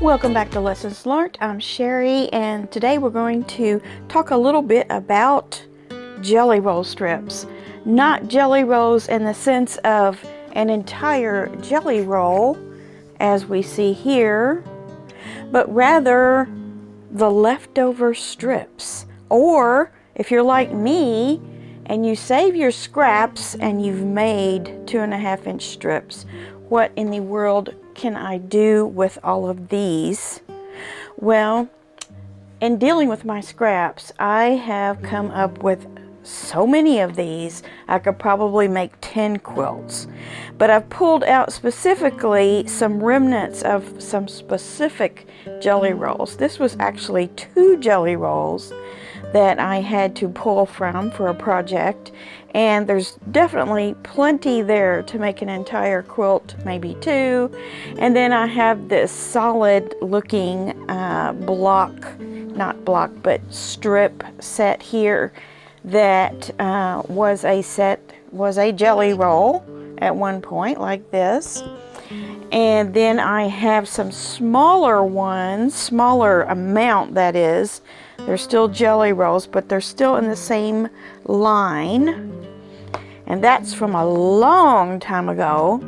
Welcome back to Lessons Learned. I'm Sherry, and today we're going to talk a little bit about jelly roll strips. Not jelly rolls in the sense of an entire jelly roll as we see here, but rather the leftover strips. Or if you're like me and you save your scraps and you've made 2.5 inch strips, what in the world can I do with all of these? Well, in dealing with my scraps, I have come up with so many of these. I could probably make 10 quilts, but I've pulled out specifically some remnants of some specific jelly rolls. This was actually 2 jelly rolls that I had to pull from for a project, and there's definitely plenty there to make an entire quilt, maybe 2. And then I have this solid looking strip set here that was a jelly roll at one point, like this. And then I have some smaller ones, smaller amount that is. They're still jelly rolls, but they're still in the same line. And that's from a long time ago.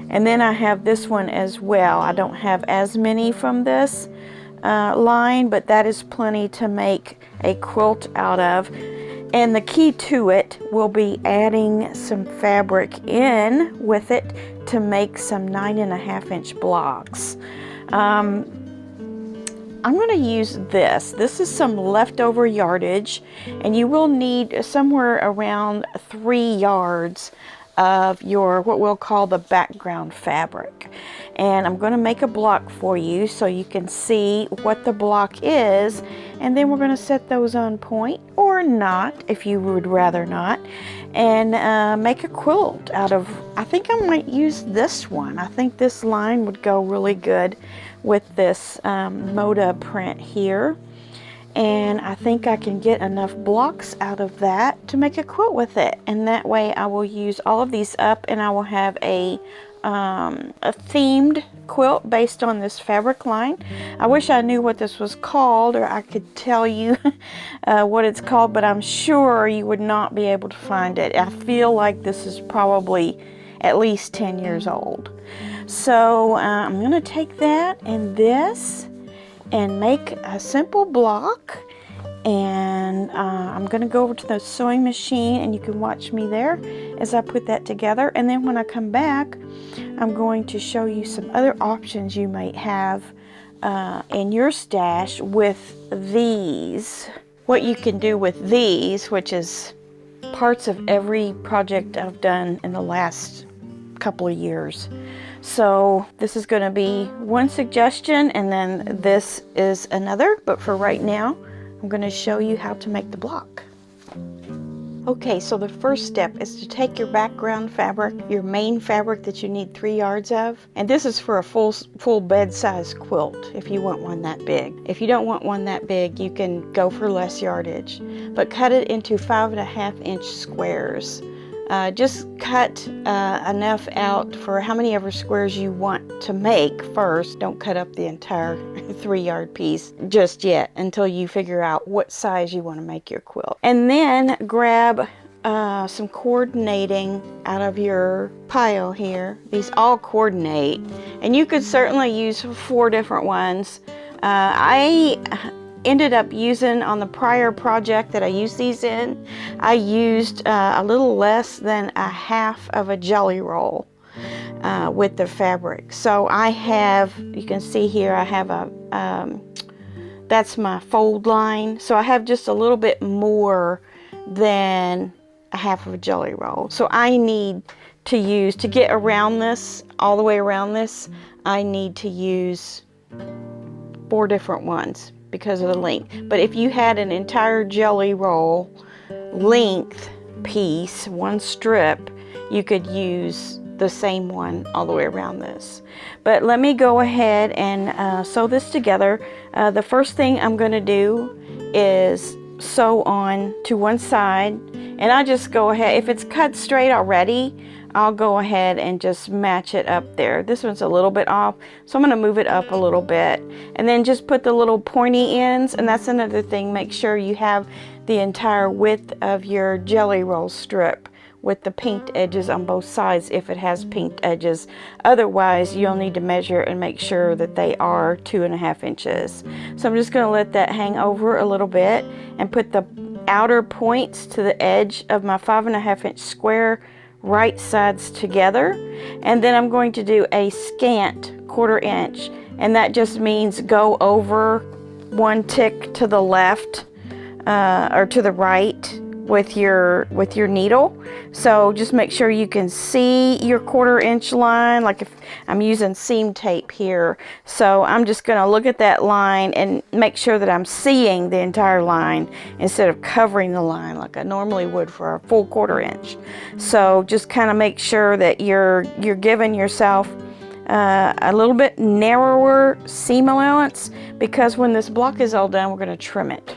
And then I have this one as well. I don't have as many from this line, but that is plenty to make a quilt out of. And the key to it will be adding some fabric in with it to make some 9.5 inch blocks. I'm going to use this. This is some leftover yardage, and you will need somewhere around 3 yards of your what we'll call the background fabric. And I'm going to make a block for you so you can see what the block is, and then we're going to set those on point, or not if you would rather not, and make a quilt out of, I think I might use this one. I think this line would go really good with this Moda print here, and I think I can get enough blocks out of that to make a quilt with it. And that way I will use all of these up, and I will have a themed quilt based on this fabric line. I wish I knew what this was called, or I could tell you what it's called, but I'm sure you would not be able to find it. I feel like this is probably at least 10 years old. So I'm going to take that and this and make a simple block, and I'm going to go over to the sewing machine, and you can watch me there as I put that together. And then when I come back, I'm going to show you some other options you might have in your stash with these. What you can do with these, which is parts of every project I've done in the last couple of years. So this is going to be one suggestion, and then this is another, but for right now I'm going to show you how to make the block. Okay, so the first step is to take your background fabric, your main fabric that you need 3 yards of, and this is for a full bed size quilt if you want one that big. If you don't want one that big, you can go for less yardage, but cut it into 5.5 inch squares. Just cut enough out for how many ever squares you want to make first. Don't cut up the entire 3 yard piece just yet until you figure out what size you want to make your quilt. And then grab some coordinating out of your pile here. These all coordinate, and you could certainly use 4 different ones. I ended up using, on the prior project that I used these in, I used a little less than a half of a jelly roll with the fabric. So I have, you can see here, I have a, that's my fold line. So I have just a little bit more than a half of a jelly roll. So I need to use, to get around this, all the way around this, I need to use 4 different ones because of the length. But if you had an entire jelly roll length piece, one strip, you could use the same one all the way around this. But let me go ahead and sew this together. The first thing I'm going to do is sew on to one side, and I just go ahead, if it's cut straight already, I'll go ahead and just match it up there. This one's a little bit off, so I'm going to move it up a little bit. And then just put the little pointy ends, and that's another thing. Make sure you have the entire width of your jelly roll strip with the pinked edges on both sides if it has pinked edges. Otherwise, you'll need to measure and make sure that they are 2.5 inches. So I'm just going to let that hang over a little bit and put the outer points to the edge of my 5.5 inch square right sides together. And then I'm going to do a scant 1/4 inch, and that just means go over 1 tick to the left or to the right with your needle. So just make sure you can see your 1/4 inch line. Like if I'm using seam tape here, so I'm just going to look at that line and make sure that I'm seeing the entire line instead of covering the line like I normally would for a full 1/4 inch. So just kind of make sure that you're giving yourself a little bit narrower seam allowance, because when this block is all done, we're going to trim it.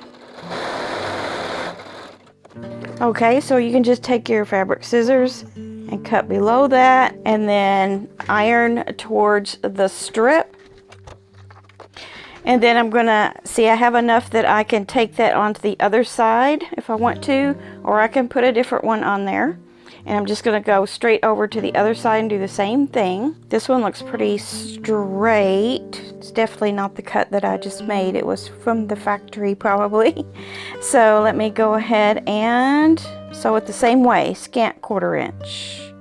Okay, so you can just take your fabric scissors and cut below that, and then iron towards the strip. And then I'm gonna see, I have enough that I can take that onto the other side if I want to, or I can put a different one on there. And I'm just gonna go straight over to the other side and do the same thing. This one looks pretty straight. It's definitely not the cut that I just made. It was from the factory probably. So let me go ahead and sew it the same way, scant 1/4 inch.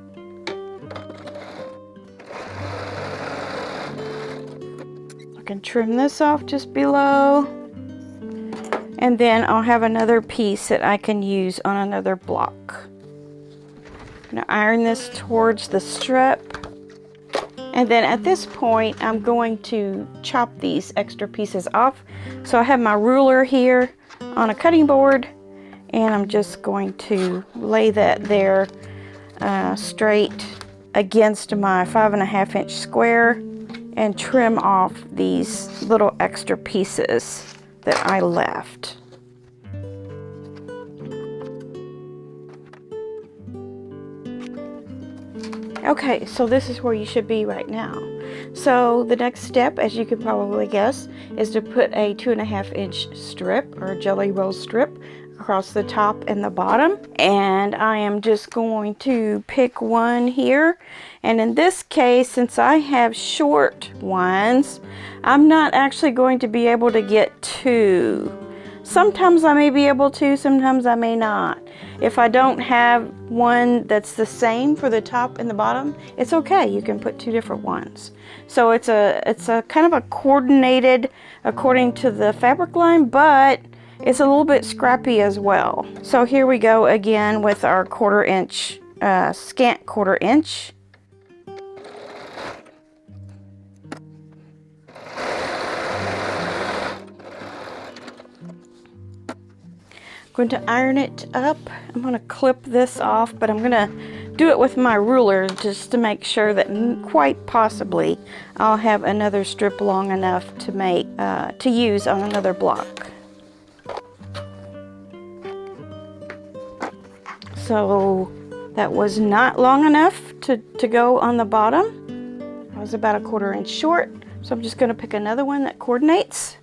I can trim this off just below. And then I'll have another piece that I can use on another block. I'm going to iron this towards the strip, and then at this point I'm going to chop these extra pieces off. So I have my ruler here on a cutting board, and I'm just going to lay that there straight against my 5.5 inch square and trim off these little extra pieces that I left. Okay, so this is where you should be right now. So the next step, as you can probably guess, is to put a 2.5 inch strip or jelly roll strip across the top and the bottom. And I am just going to pick one here. And in this case, since I have short ones, I'm not actually going to be able to get two. Sometimes I may be able to, sometimes I may not. If I don't have one that's the same for the top and the bottom, it's okay. You can put two different ones. So it's a kind of a coordinated according to the fabric line, but it's a little bit scrappy as well. So here we go again with our 1/4 inch, scant 1/4 inch. Going to iron it up. I'm going to clip this off, but I'm going to do it with my ruler just to make sure that quite possibly I'll have another strip long enough to make to use on another block. So that was not long enough to go on the bottom. I was about a 1/4 inch short, so I'm just going to pick another one that coordinates.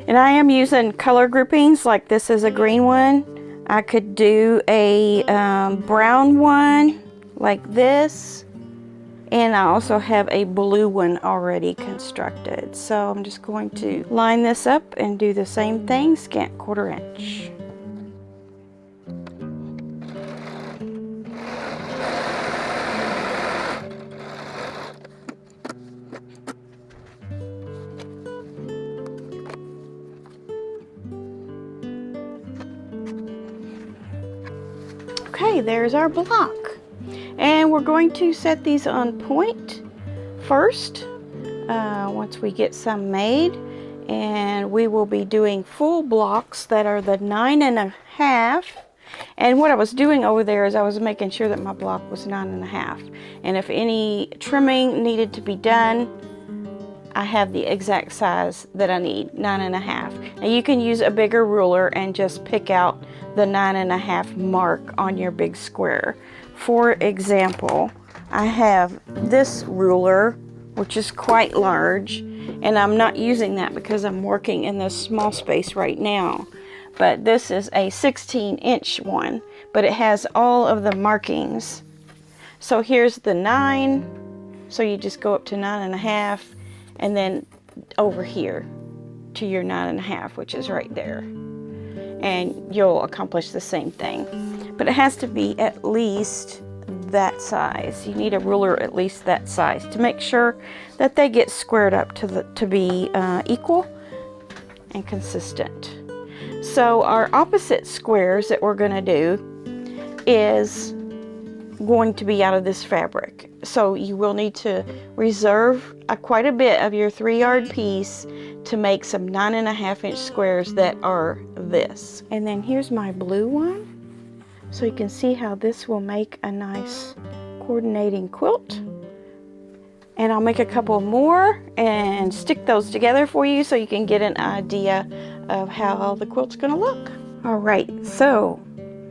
And I am using color groupings, like this is a green one. I could do a brown one like this. And I also have a blue one already constructed. So I'm just going to line this up and do the same thing, scant 1/4 inch. Okay, there's our block. And we're going to set these on point first, once we get some made. And we will be doing full blocks that are the 9.5. And what I was doing over there is I was making sure that my block was 9.5. And if any trimming needed to be done, I have the exact size that I need, 9.5. Now you can use a bigger ruler and just pick out the 9.5 mark on your big square for example, I have this ruler, which is quite large, and I'm not using that because I'm working in this small space right now. But this is a 16-inch one, but it has all of the markings. So here's the 9, so you just go up to 9.5, and then over here to your 9.5, which is right there. And you'll accomplish the same thing. But it has to be at least that size. You need a ruler at least that size to make sure that they get squared up to be equal and consistent. So our opposite squares that we're going to do is going to be out of this fabric. So you will need to reserve quite a bit of your 3-yard piece to make some 9.5-inch squares that are this. And then here's my blue one. So you can see how this will make a nice coordinating quilt. And I'll make a couple more and stick those together for you so you can get an idea of how the quilt's gonna look. All right, so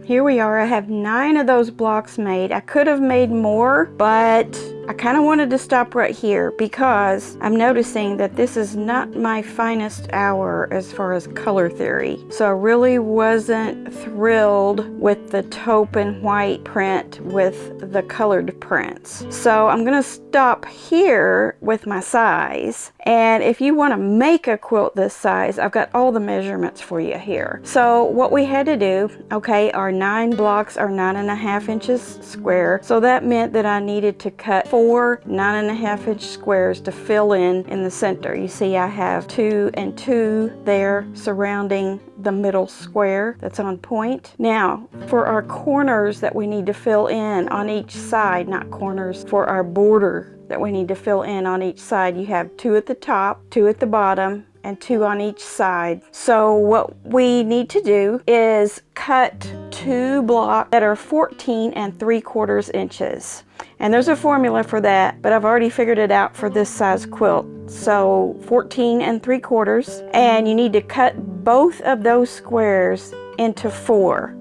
here we are. I have 9 of those blocks made. I could have made more, but I kind of wanted to stop right here because I'm noticing that this is not my finest hour as far as color theory. So I really wasn't thrilled with the taupe and white print with the colored prints. So I'm gonna stop here with my size. And if you want to make a quilt this size, I've got all the measurements for you here. So what we had to do, okay, our 9 blocks are 9.5 inches square. So that meant that I needed to cut 4 9.5-inch squares to fill in the center. You see I have 2 and 2 there surrounding the middle square that's on point. Now for our corners that we need to fill in on each side, not corners, for our border that we need to fill in on each side, you have 2 at the top, 2 at the bottom, and 2 on each side. So what we need to do is cut 2 blocks that are 14 3/4 inches. And there's a formula for that, but I've already figured it out for this size quilt. So 14 3/4, and you need to cut both of those squares into 4.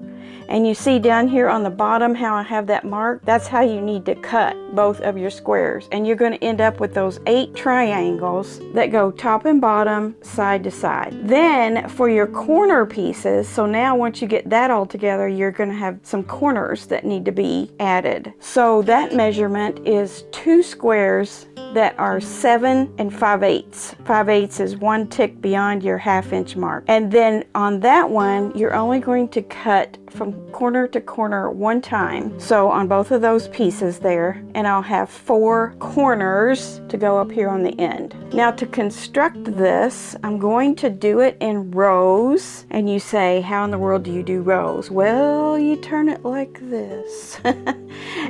And you see down here on the bottom how I have that mark? That's how you need to cut both of your squares. And you're going to end up with those 8 triangles that go top and bottom, side to side. Then for your corner pieces, so now once you get that all together, you're going to have some corners that need to be added. So that measurement is 2 squares that are 7 5/8. 5/8 is 1 tick beyond your 1/2 inch mark. And then on that one, you're only going to cut from corner to corner 1 time. So on both of those pieces there, and I'll have 4 corners to go up here on the end. Now to construct this, I'm going to do it in rows. And you say, how in the world do you do rows? Well, you turn it like this.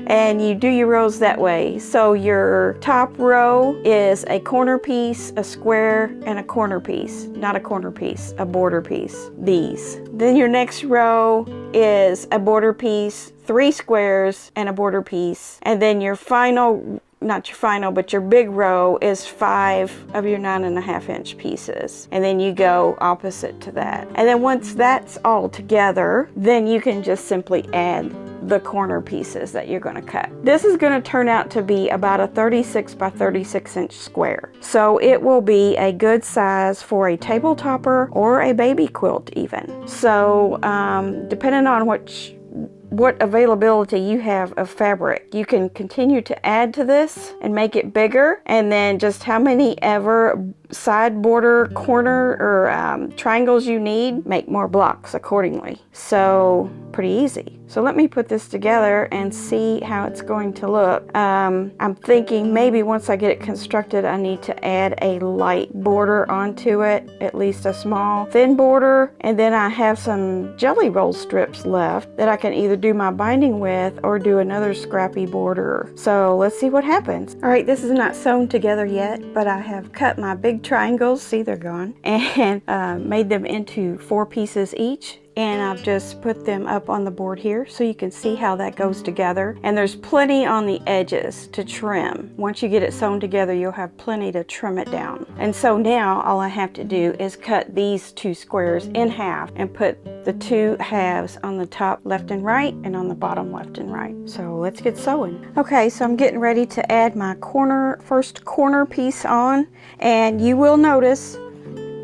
And you do your rows that way. So your top row is a corner piece, a square, and a corner piece. Not a corner piece, a border piece. These. Then your next row is a border piece, 3 squares, and a border piece. And then your final, not your final, but your big row is 5 of your 9.5-inch pieces. And then you go opposite to that. And then once that's all together, then you can just simply add the corner pieces that you're going to cut. This is going to turn out to be about a 36 by 36 inch square. So it will be a good size for a table topper or a baby quilt even. So depending on what availability you have of fabric, you can continue to add to this and make it bigger, and then just how many ever side border, corner, or triangles you need, make more blocks accordingly. So pretty easy. So let me put this together and see how it's going to look. I'm thinking maybe once I get it constructed, I need to add a light border onto it, at least a small thin border, and then I have some jelly roll strips left that I can either do my binding with or do another scrappy border. So let's see what happens. All right, this is not sewn together yet, but I have cut my big triangles, see they're gone, and made them into 4 pieces each. and I've just put them up on the board here so you can see how that goes together. And there's plenty on the edges to trim. Once you get it sewn together, you'll have plenty to trim it down. And so now all I have to do is cut these 2 squares in half and put the 2 halves on the top left and right and on the bottom left and right. So let's get sewing. Okay, so I'm getting ready to add my first corner piece on, and you will notice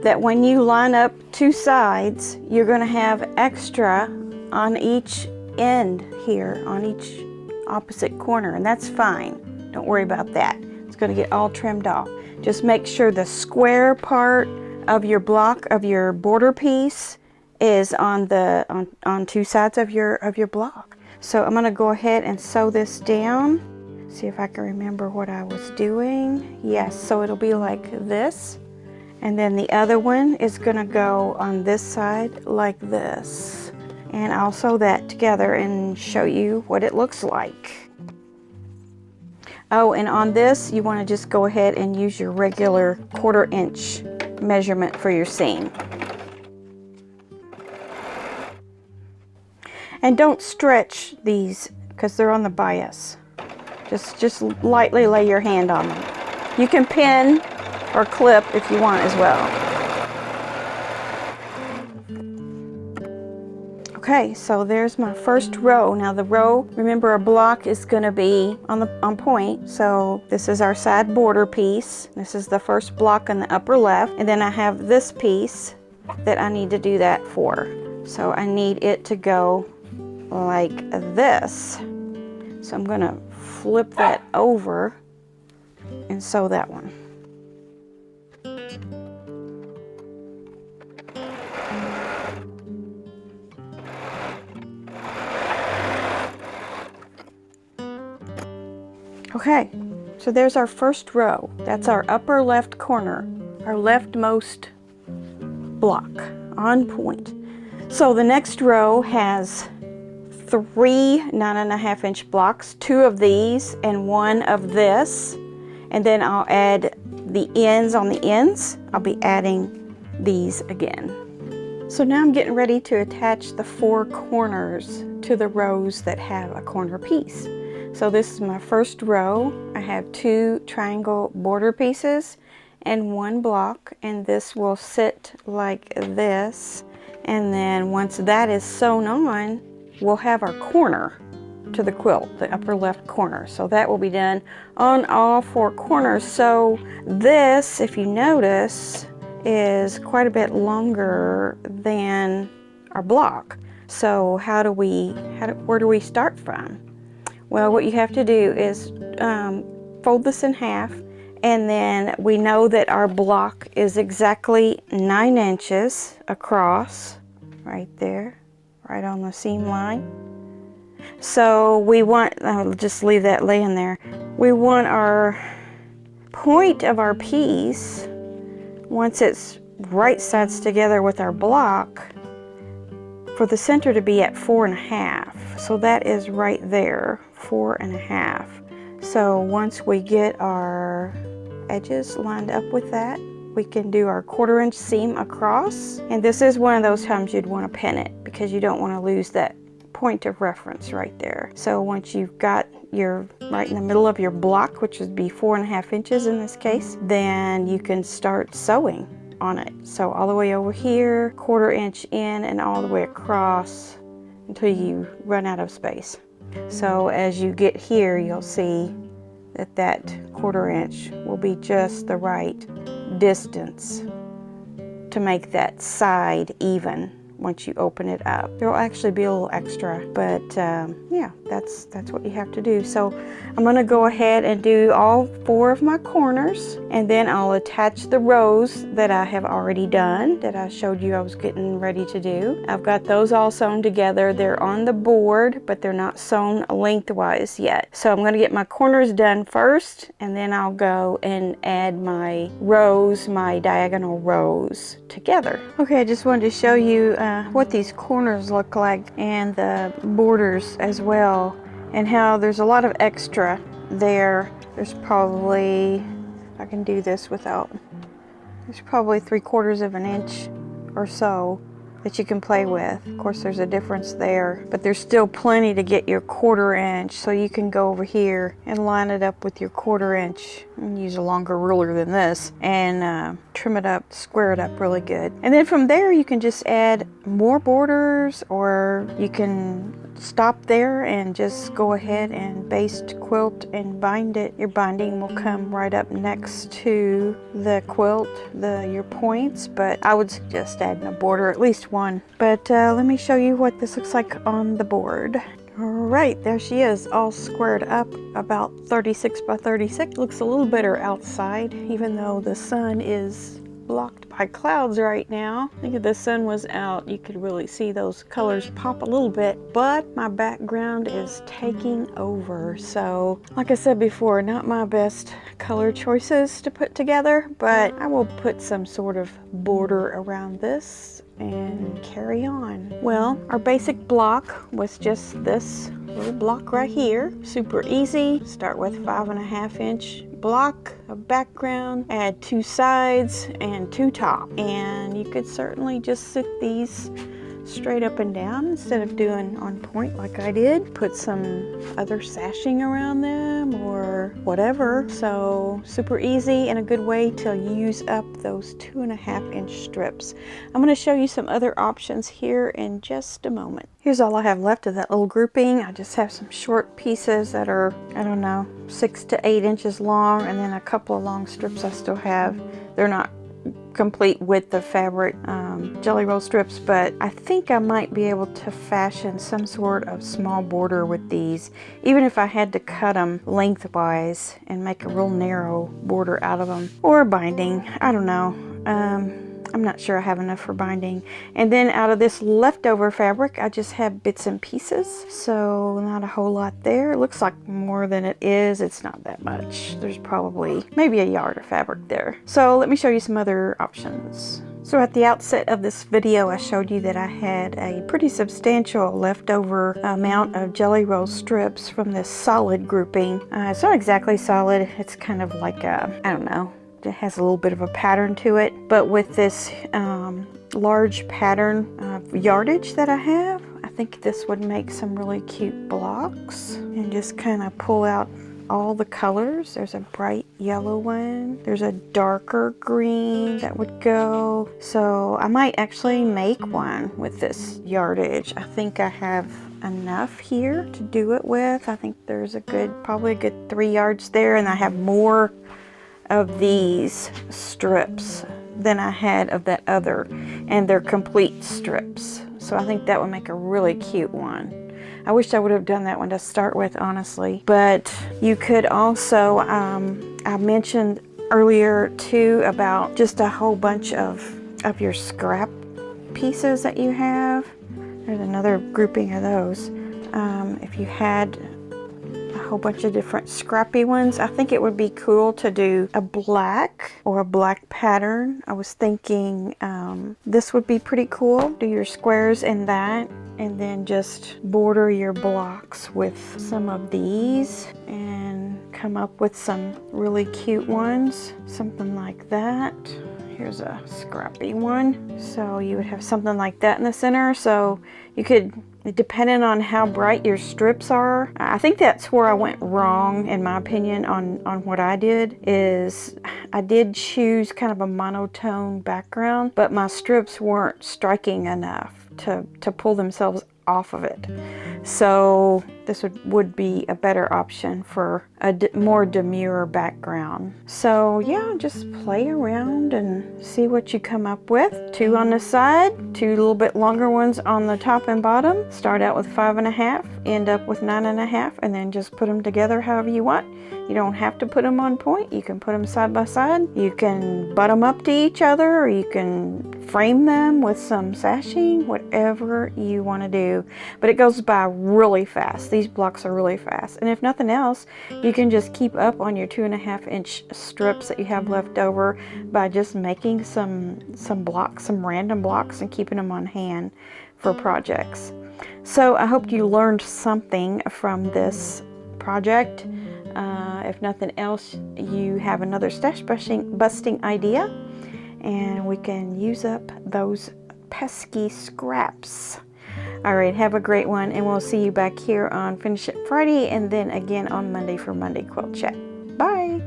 that when you line up 2 sides, you're going to have extra on each end here, on each opposite corner, and that's fine. Don't worry about that. It's going to get all trimmed off. Just make sure the square part of your block of your border piece is on 2 sides of your block. So I'm going to go ahead and sew this down. See if I can remember what I was doing. Yes, so it'll be like this. And then the other one is going to go on this side like this. And I'll sew that together and show you what it looks like. Oh, and on this, you want to just go ahead and use your regular 1/4 inch measurement for your seam. And don't stretch these because they're on the bias. Just lightly lay your hand on them. You can pin or clip if you want as well. Okay, so there's my first row. Now the row, remember our block is going to be on point, so this is our side border piece. This is the first block in the upper left, and then I have this piece that I need to do that for. So I need it to go like this. So I'm going to flip that over and sew that one. Okay, so there's our first row. That's our upper left corner, our leftmost block, on point. So the next row has 3 9.5 inch blocks, 2 of these and 1 of this. And then I'll add the ends on the ends. I'll be adding these again. So now I'm getting ready to attach the 4 corners to the rows that have a corner piece. So this is my first row. I have 2 triangle border pieces and 1 block, and this will sit like this. And then once that is sewn on, we'll have our corner to the quilt, the upper left corner. So that will be done on all 4 corners. So this, if you notice, is quite a bit longer than our block. So where do we start from? Well, what you have to do is fold this in half, and then we know that our block is exactly 9 inches across, right there, right on the seam line. So we want, I'll just leave that laying there. We want our point of our piece, once it's right sides together with our block, for the center to be at 4.5. So that is right there, 4.5. So once we get our edges lined up with that, we can do our 1/4 inch seam across. And this is one of those times you'd want to pin it because you don't want to lose that point of reference right there. So once you've got your right in the middle of your block, which would be 4.5 inches in this case, then you can start sewing on it. So all the way over here, 1/4 inch in, and all the way across until you run out of space. So as you get here, you'll see that that 1/4 inch will be just the right distance to make that side even once you open it up. There will actually be a little extra, but yeah, that's what you have to do. So I'm going to go ahead and do all 4 of my corners, and then I'll attach the rows that I have already done, that I showed you I was getting ready to do. I've got those all sewn together. They're on the board, but they're not sewn lengthwise yet. So I'm going to get my corners done first, and then I'll go and add my rows, my diagonal rows together. Okay, I just wanted to show you what these corners look like, and the borders as well, and how there's a lot of extra there. There's probably, I can do this without, there's probably 3/4 of an inch or so that you can play with. Of course, there's a difference there, but there's still plenty to get your 1/4 inch, so you can go over here and line it up with your 1/4 inch and use a longer ruler than this and trim it up, square it up really good. And then from there you can just add more borders, or you can stop there and just go ahead and baste quilt and bind it. Your binding will come right up next to the quilt, your points, but I would suggest adding a border, at least one. But let me show you what this looks like on the board. All right, there she is, all squared up, about 36 by 36. Looks a little better outside, even though the sun is blocked by clouds right now. I think if the sun was out, you could really see those colors pop a little bit, but my background is taking over. So, like I said before, not my best color choices to put together, but I will put some sort of border around this and carry on. Well, our basic block was just this little block right here. Super easy. Start with 5.5 inch block of background, add 2 sides and 2 top, and you could certainly just sit these straight up and down instead of doing on point like I did. Put some other sashing around them or whatever. So super easy and a good way to use up those 2.5 inch strips. I'm going to show you some other options here in just a moment. Here's all I have left of that little grouping. I just have some short pieces that are, I don't know, 6 to 8 inches long, and then a couple of long strips I still have. They're not complete with the fabric jelly roll strips, but I think I might be able to fashion some sort of small border with these, even if I had to cut them lengthwise and make a real narrow border out of them, or binding. I don't know. I'm not sure I have enough for binding. And then out of this leftover fabric, I just have bits and pieces, so not a whole lot there. It looks like more than it is. It's not that much. There's probably maybe a yard of fabric there. So let me show you some other options. So at the outset of this video, I showed you that I had a pretty substantial leftover amount of jelly roll strips from this solid grouping. It's not exactly solid. It's kind of like a, I don't know, it has a little bit of a pattern to it, but with this large pattern yardage that I have, I think this would make some really cute blocks. And just kind of pull out all the colors. There's a bright yellow one, there's a darker green that would go. So I might actually make one with this yardage. I think I have enough here to do it with. I think there's probably a good 3 yards there, and I have more of these strips than I had of that other, and they're complete strips. So I think that would make a really cute one. I wish I would have done that one to start with, honestly. But you could also, I mentioned earlier too about just a whole bunch of your scrap pieces that you have. There's another grouping of those. If you had a whole bunch of different scrappy ones, I think it would be cool to do a black or a black pattern. I was thinking this would be pretty cool. Do your squares in that, and then just border your blocks with some of these and come up with some really cute ones, something like that. Here's a scrappy one. So you would have something like that in the center. So you could, depending on how bright your strips are, I think that's where I went wrong, in my opinion, on what I did, is I did choose kind of a monotone background, but my strips weren't striking enough to pull themselves off of it. So this would be a better option for a more demure background. So yeah, just play around and see what you come up with. 2 on the side, 2 little bit longer ones on the top and bottom. Start out with 5.5, end up with 9.5, and then just put them together however you want. You don't have to put them on point. You can put them side by side. You can butt them up to each other, or you can frame them with some sashing, whatever you want to do. But it goes by really fast. These blocks are really fast. And if nothing else, you can just keep up on your 2.5 inch strips that you have left over by just making some blocks, some random blocks, and keeping them on hand for projects. So I hope you learned something from this project. If nothing else, you have another stash busting idea, and we can use up those pesky scraps. All right, have a great one, and we'll see you back here on Finish It Friday and then again on Monday for Monday Quilt Chat. Bye.